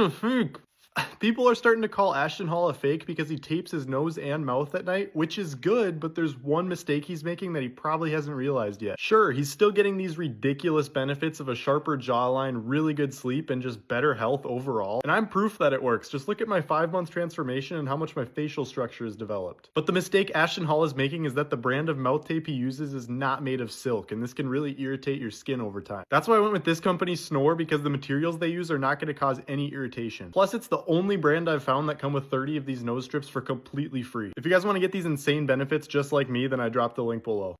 a fake. People are starting to call Ashton Hall a fake because he tapes his nose and mouth at night, which is good, but there's one mistake he's making that he probably hasn't realized yet. Sure, he's still getting these ridiculous benefits of a sharper jawline, really good sleep, and just better health overall. And I'm proof that it works. Just look at my 5-month transformation and how much my facial structure has developed. But the mistake Ashton Hall is making is that the brand of mouth tape he uses is not made of silk, and this can really irritate your skin over time. That's why I went with this company, Snore, because the materials they use are not going to cause any irritation. Plus, it's the only brand I've found that come with 30 of these nose strips for completely free. If you guys want to get these insane benefits just like me, then I dropped the link below.